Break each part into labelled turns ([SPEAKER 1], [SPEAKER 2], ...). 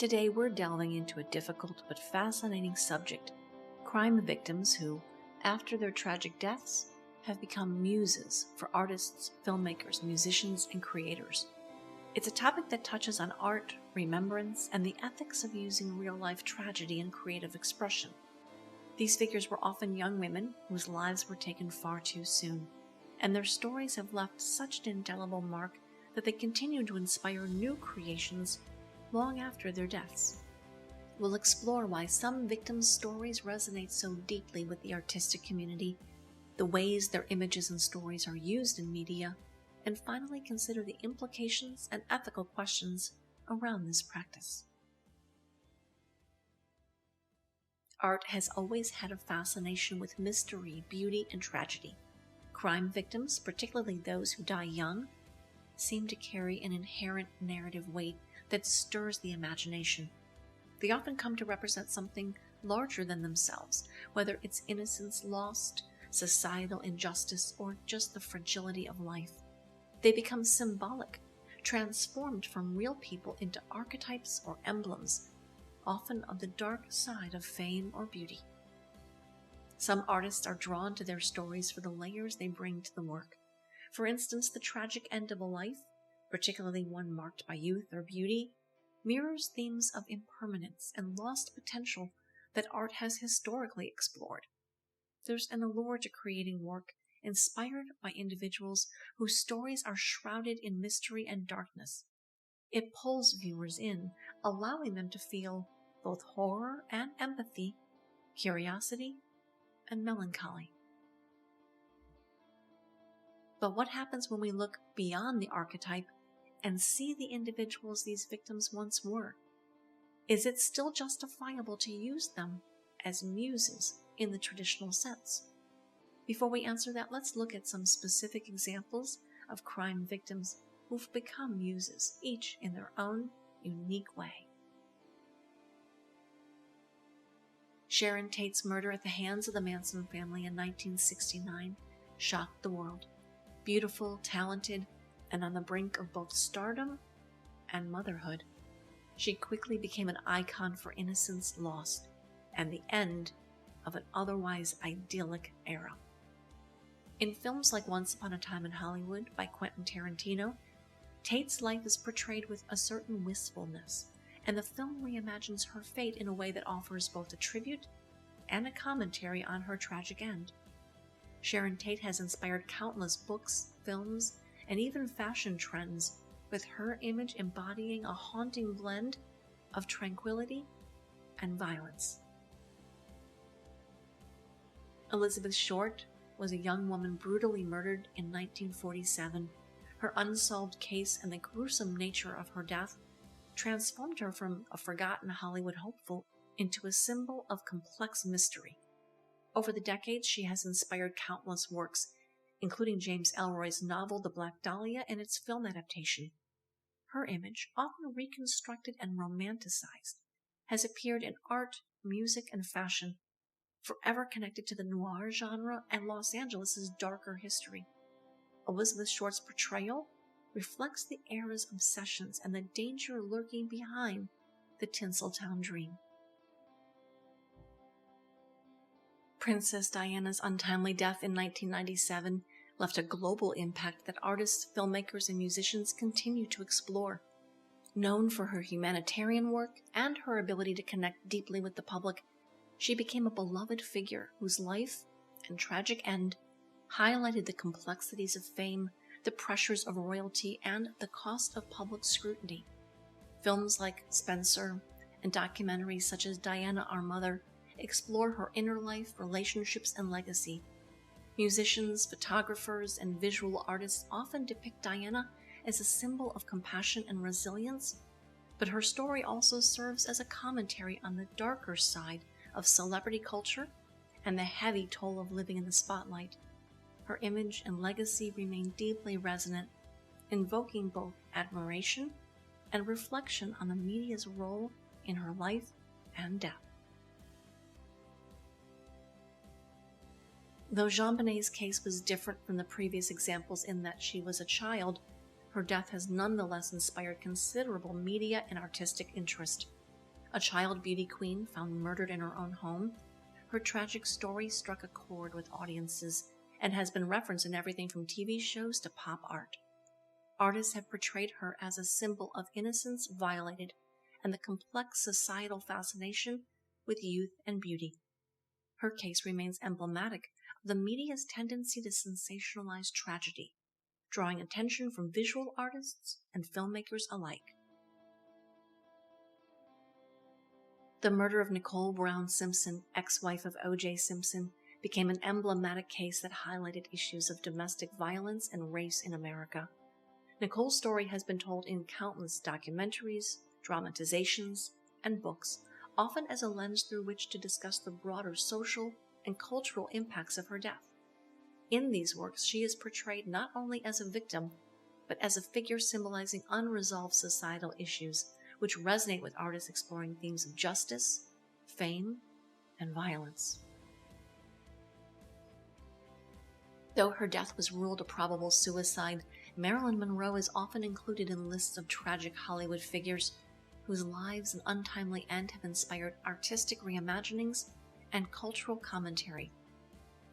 [SPEAKER 1] Today we're delving into a difficult but fascinating subject: crime victims who, after their tragic deaths, have become muses for artists, filmmakers, musicians, and creators. It's a topic that touches on art, remembrance, and the ethics of using real-life tragedy in creative expression. These figures were often young women whose lives were taken far too soon, and their stories have left such an indelible mark that they continue to inspire new creations long after their deaths. We'll explore why some victims' stories resonate so deeply with the artistic community, the ways their images and stories are used in media, and finally consider the implications and ethical questions around this practice. Art has always had a fascination with mystery, beauty, and tragedy. Crime victims, particularly those who die young, seem to carry an inherent narrative weight that stirs the imagination. They often come to represent something larger than themselves, whether it's innocence lost, societal injustice, or just the fragility of life. They become symbolic, transformed from real people into archetypes or emblems, often of the dark side of fame or beauty. Some artists are drawn to their stories for the layers they bring to the work. For instance, the tragic end of a life, particularly one marked by youth or beauty, mirrors themes of impermanence and lost potential that art has historically explored. There's an allure to creating work inspired by individuals whose stories are shrouded in mystery and darkness. It pulls viewers in, allowing them to feel both horror and empathy, curiosity and melancholy. But what happens when we look beyond the archetype and see the individuals these victims once were? Is it still justifiable to use them as muses in the traditional sense? Before we answer that, let's look at some specific examples of crime victims who've become muses, each in their own unique way. Sharon Tate's murder at the hands of the Manson family in 1969 shocked the world. Beautiful, talented, and on the brink of both stardom and motherhood, she quickly became an icon for innocence lost and the end of an otherwise idyllic era. In films like Once Upon a Time in Hollywood by Quentin Tarantino, Tate's life is portrayed with a certain wistfulness, and the film reimagines her fate in a way that offers both a tribute and a commentary on her tragic end. Sharon Tate has inspired countless books, films, and even fashion trends, with her image embodying a haunting blend of tranquility and violence. Elizabeth Short was a young woman brutally murdered in 1947. Her unsolved case and the gruesome nature of her death transformed her from a forgotten Hollywood hopeful into a symbol of complex mystery. Over the decades, she has inspired countless works, including James Ellroy's novel The Black Dahlia and its film adaptation. Her image, often reconstructed and romanticized, has appeared in art, music, and fashion, forever connected to the noir genre and Los Angeles' darker history. Elizabeth Short's portrayal reflects the era's obsessions and the danger lurking behind the Tinseltown dream. Princess Diana's untimely death in 1997 left a global impact that artists, filmmakers, and musicians continue to explore. Known for her humanitarian work and her ability to connect deeply with the public, she became a beloved figure whose life and tragic end highlighted the complexities of fame, the pressures of royalty, and the cost of public scrutiny. Films like Spencer and documentaries such as Diana, Our Mother explore her inner life, relationships, and legacy. Musicians, photographers, and visual artists often depict Diana as a symbol of compassion and resilience, but her story also serves as a commentary on the darker side of celebrity culture and the heavy toll of living in the spotlight. Her image and legacy remain deeply resonant, invoking both admiration and reflection on the media's role in her life and death. Though JonBenét's case was different from the previous examples in that she was a child, her death has nonetheless inspired considerable media and artistic interest. A child beauty queen found murdered in her own home, her tragic story struck a chord with audiences and has been referenced in everything from TV shows to pop art. Artists have portrayed her as a symbol of innocence violated and the complex societal fascination with youth and beauty. Her case remains emblematic of the media's tendency to sensationalize tragedy, drawing attention from visual artists and filmmakers alike. The murder of Nicole Brown Simpson, ex-wife of O.J. Simpson, became an emblematic case that highlighted issues of domestic violence and race in America. Nicole's story has been told in countless documentaries, dramatizations, and books, often as a lens through which to discuss the broader social and cultural impacts of her death. In these works, she is portrayed not only as a victim, but as a figure symbolizing unresolved societal issues, which resonate with artists exploring themes of justice, fame, and violence. Though her death was ruled a probable suicide, Marilyn Monroe is often included in lists of tragic Hollywood figures whose lives and untimely end have inspired artistic reimaginings and cultural commentary.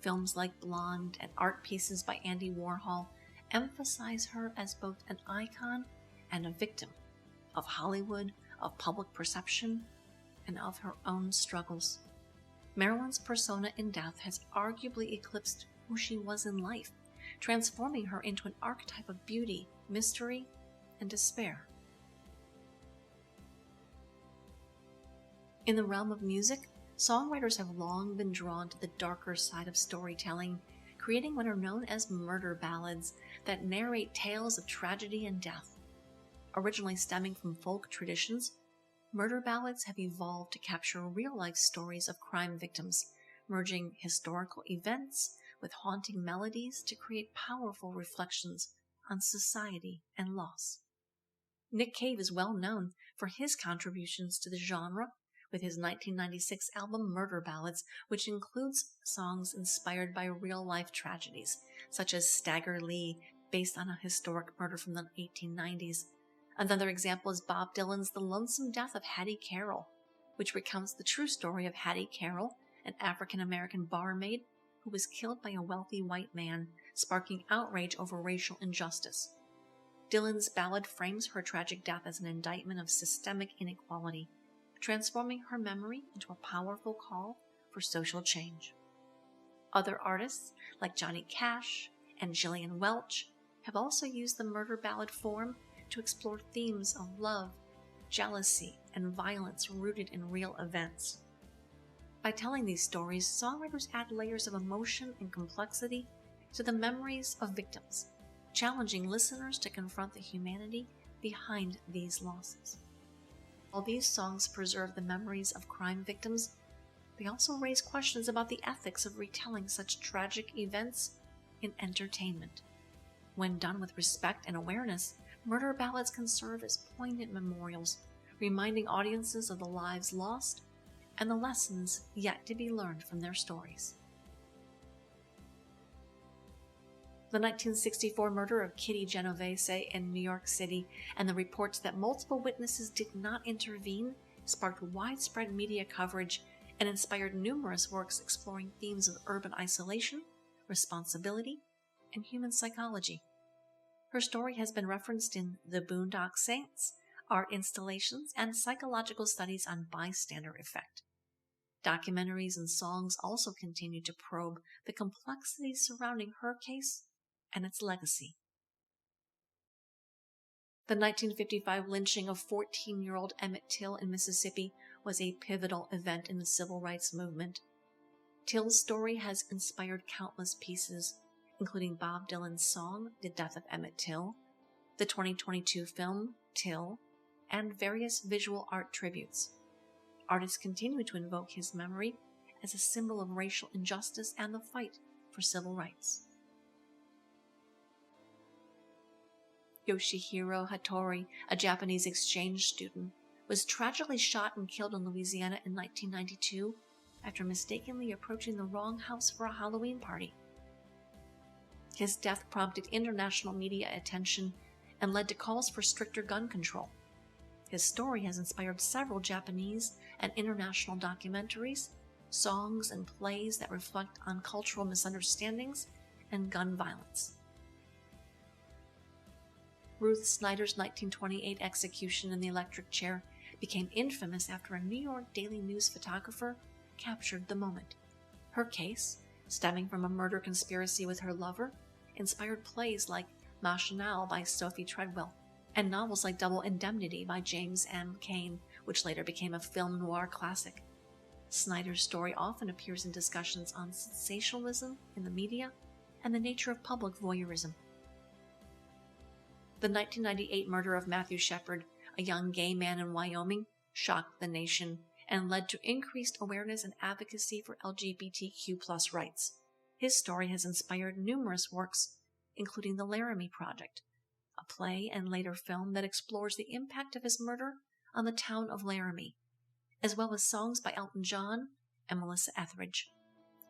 [SPEAKER 1] Films like Blonde and art pieces by Andy Warhol emphasize her as both an icon and a victim of Hollywood, of public perception, and of her own struggles. Marilyn's persona in death has arguably eclipsed who she was in life, transforming her into an archetype of beauty, mystery, and despair. In the realm of music, songwriters have long been drawn to the darker side of storytelling, creating what are known as murder ballads that narrate tales of tragedy and death. Originally stemming from folk traditions, murder ballads have evolved to capture real-life stories of crime victims, merging historical events with haunting melodies to create powerful reflections on society and loss. Nick Cave is well known for his contributions to the genre with his 1996 album Murder Ballads, which includes songs inspired by real-life tragedies, such as Stagger Lee, based on a historic murder from the 1890s. Another example is Bob Dylan's The Lonesome Death of Hattie Carroll, which recounts the true story of Hattie Carroll, an African-American barmaid who was killed by a wealthy white man, sparking outrage over racial injustice. Dylan's ballad frames her tragic death as an indictment of systemic inequality, transforming her memory into a powerful call for social change. Other artists, like Johnny Cash and Gillian Welch, have also used the murder ballad form to explore themes of love, jealousy, and violence rooted in real events. By telling these stories, songwriters add layers of emotion and complexity to the memories of victims, challenging listeners to confront the humanity behind these losses. While these songs preserve the memories of crime victims, they also raise questions about the ethics of retelling such tragic events in entertainment. When done with respect and awareness, murder ballads can serve as poignant memorials, reminding audiences of the lives lost and the lessons yet to be learned from their stories. The 1964 murder of Kitty Genovese in New York City and the reports that multiple witnesses did not intervene sparked widespread media coverage and inspired numerous works exploring themes of urban isolation, responsibility, and human psychology. Her story has been referenced in The Boondock Saints, art installations, and psychological studies on bystander effect. Documentaries and songs also continue to probe the complexities surrounding her case and its legacy. The 1955 lynching of 14-year-old Emmett Till in Mississippi was a pivotal event in the civil rights movement. Till's story has inspired countless pieces, including Bob Dylan's song, The Death of Emmett Till, the 2022 film, Till, and various visual art tributes. Artists continue to invoke his memory as a symbol of racial injustice and the fight for civil rights. Yoshihiro Hattori, a Japanese exchange student, was tragically shot and killed in Louisiana in 1992 after mistakenly approaching the wrong house for a Halloween party. His death prompted international media attention and led to calls for stricter gun control. His story has inspired several Japanese and international documentaries, songs, and plays that reflect on cultural misunderstandings and gun violence. Ruth Snyder's 1928 execution in the electric chair became infamous after a New York Daily News photographer captured the moment. Her case, stemming from a murder conspiracy with her lover, inspired plays like Machinal by Sophie Treadwell, and novels like Double Indemnity by James M. Cain, which later became a film noir classic. Snyder's story often appears in discussions on sensationalism in the media and the nature of public voyeurism. The 1998 murder of Matthew Shepard, a young gay man in Wyoming, shocked the nation and led to increased awareness and advocacy for LGBTQ+ rights. His story has inspired numerous works, including The Laramie Project, a play and later film that explores the impact of his murder on the town of Laramie, as well as songs by Elton John and Melissa Etheridge.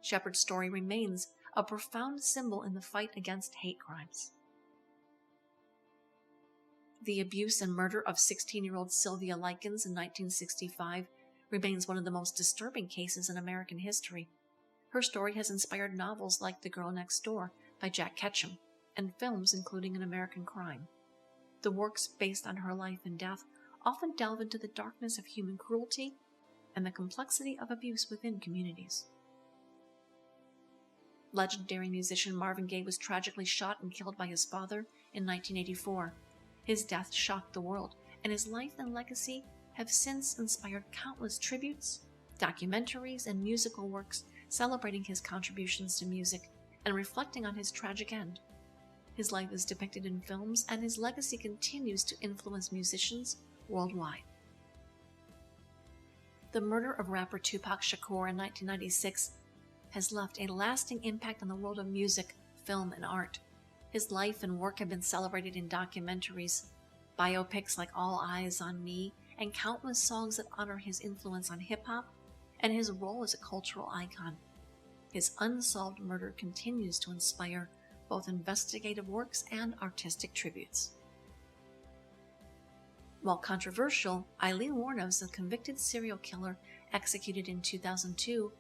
[SPEAKER 1] Shepard's story remains a profound symbol in the fight against hate crimes. The abuse and murder of 16-year-old Sylvia Likens in 1965 remains one of the most disturbing cases in American history. Her story has inspired novels like The Girl Next Door by Jack Ketchum and films including An American Crime. The works based on her life and death often delve into the darkness of human cruelty and the complexity of abuse within communities. Legendary musician Marvin Gaye was tragically shot and killed by his father in 1984. His death shocked the world, and his life and legacy have since inspired countless tributes, documentaries, and musical works celebrating his contributions to music and reflecting on his tragic end. His life is depicted in films, and his legacy continues to influence musicians worldwide. The murder of rapper Tupac Shakur in 1996 has left a lasting impact on the world of music, film, and art. His life and work have been celebrated in documentaries, biopics like All Eyes on Me, and countless songs that honor his influence on hip-hop and his role as a cultural icon. His unsolved murder continues to inspire both investigative works and artistic tributes. While controversial, Aileen Wuornos, a convicted serial killer executed in 2002,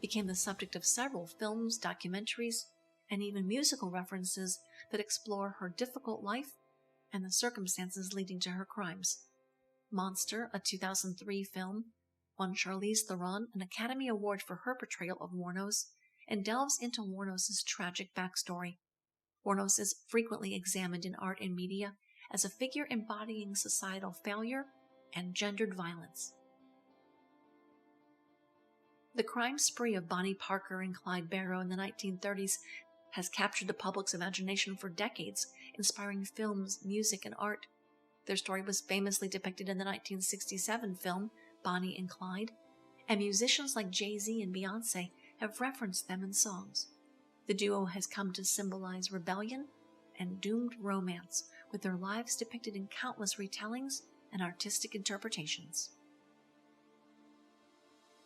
[SPEAKER 1] became the subject of several films, documentaries, and even musical references that explore her difficult life and the circumstances leading to her crimes. Monster, a 2003 film, won Charlize Theron an Academy Award for her portrayal of Wuornos and delves into Wuornos' tragic backstory. Wuornos is frequently examined in art and media as a figure embodying societal failure and gendered violence. The crime spree of Bonnie Parker and Clyde Barrow in the 1930s has captured the public's imagination for decades, inspiring films, music, and art. Their story was famously depicted in the 1967 film Bonnie and Clyde, and musicians like Jay-Z and Beyoncé have referenced them in songs. The duo has come to symbolize rebellion and doomed romance, with their lives depicted in countless retellings and artistic interpretations.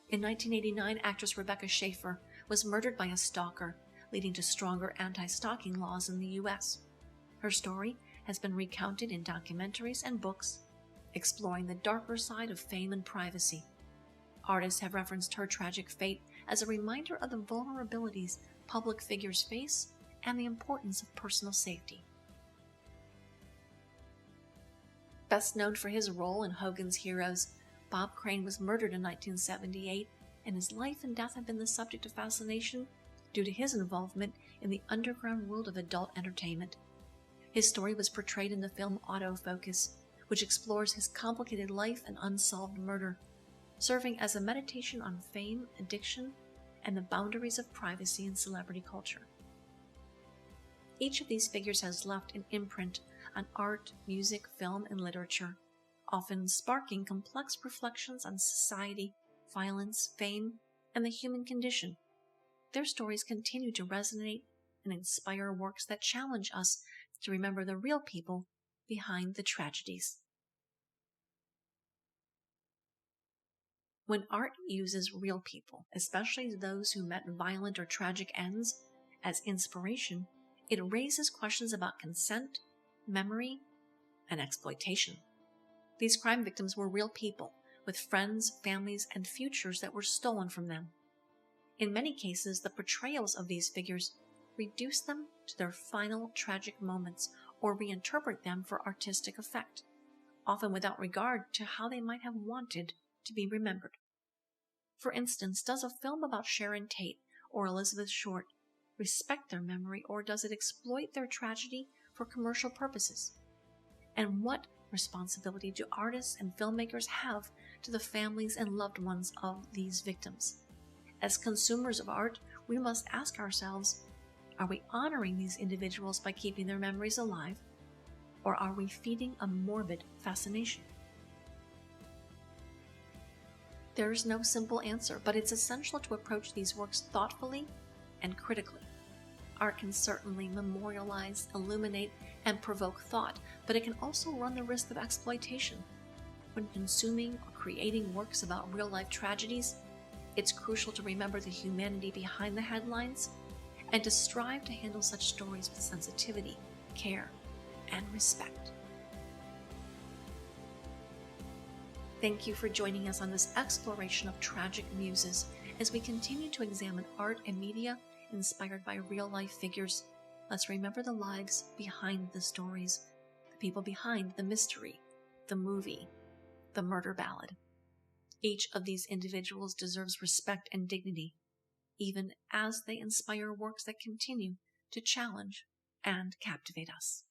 [SPEAKER 1] In 1989, actress Rebecca Schaeffer was murdered by a stalker, leading to stronger anti-stalking laws in the U.S. Her story has been recounted in documentaries and books, exploring the darker side of fame and privacy. Artists have referenced her tragic fate as a reminder of the vulnerabilities public figures face and the importance of personal safety. Best known for his role in Hogan's Heroes, Bob Crane was murdered in 1978, and his life and death have been the subject of fascination due to his involvement in the underground world of adult entertainment. His story was portrayed in the film Autofocus, which explores his complicated life and unsolved murder, serving as a meditation on fame, addiction, and the boundaries of privacy in celebrity culture. Each of these figures has left an imprint on art, music, film, and literature, often sparking complex reflections on society, violence, fame, and the human condition. Their stories continue to resonate and inspire works that challenge us to remember the real people behind the tragedies. When art uses real people, especially those who met violent or tragic ends, as inspiration, it raises questions about consent, memory, and exploitation. These crime victims were real people, with friends, families, and futures that were stolen from them. In many cases, the portrayals of these figures reduce them to their final tragic moments or reinterpret them for artistic effect, often without regard to how they might have wanted to be remembered. For instance, does a film about Sharon Tate or Elizabeth Short respect their memory, or does it exploit their tragedy for commercial purposes? And what responsibility do artists and filmmakers have to the families and loved ones of these victims? As consumers of art, we must ask ourselves, are we honoring these individuals by keeping their memories alive, or are we feeding a morbid fascination? There is no simple answer, but it's essential to approach these works thoughtfully and critically. Art can certainly memorialize, illuminate, and provoke thought, but it can also run the risk of exploitation. When consuming or creating works about real-life tragedies, it's crucial to remember the humanity behind the headlines and to strive to handle such stories with sensitivity, care, and respect. Thank you for joining us on this exploration of tragic muses as we continue to examine art and media inspired by real-life figures. Let's remember the lives behind the stories, the people behind the mystery, the movie, the murder ballad. Each of these individuals deserves respect and dignity, even as they inspire works that continue to challenge and captivate us.